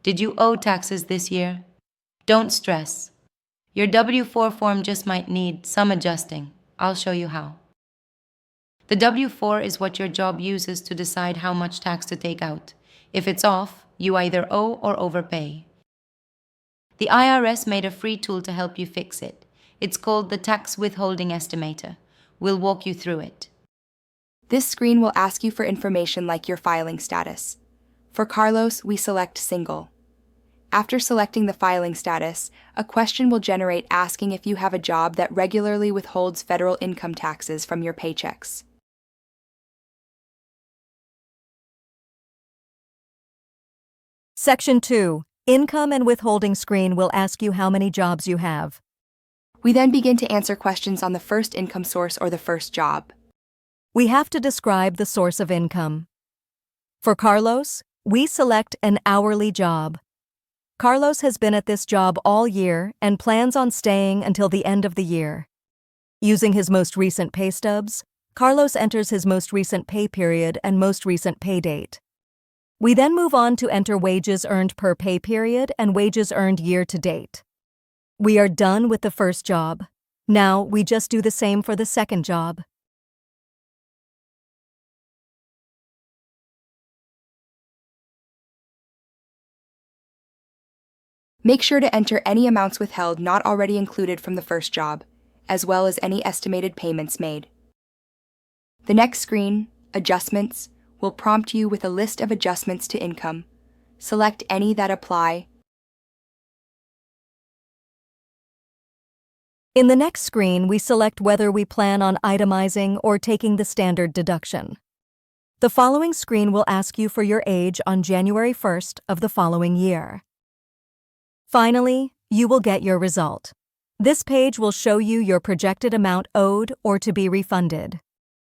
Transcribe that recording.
Did you owe taxes this year? Don't stress. Your W-4 form just might need some adjusting. I'll show you how. The W-4 is what your job uses to decide how much tax to take out. If it's off, you either owe or overpay. The IRS made a free tool to help you fix it. It's called the Tax Withholding Estimator. We'll walk you through it. This screen will ask you for information like your filing status. For Carlos, we select Single. After selecting the filing status, a question will generate asking if you have a job that regularly withholds federal income taxes from your paychecks. Section 2. Income and Withholding screen will ask you how many jobs you have. We then begin to answer questions on the first income source or the first job. We have to describe the source of income. For Carlos, we select an hourly job. Carlos has been at this job all year and plans on staying until the end of the year. Using his most recent pay stubs, Carlos enters his most recent pay period and most recent pay date. We then move on to enter wages earned per pay period and wages earned year to date. We are done with the first job. Now we just do the same for the second job. Make sure to enter any amounts withheld not already included from the first job, as well as any estimated payments made. The next screen, Adjustments, will prompt you with a list of adjustments to income. Select any that apply. In the next screen, we select whether we plan on itemizing or taking the standard deduction. The following screen will ask you for your age on January 1st of the following year. Finally, you will get your result. This page will show you your projected amount owed or to be refunded.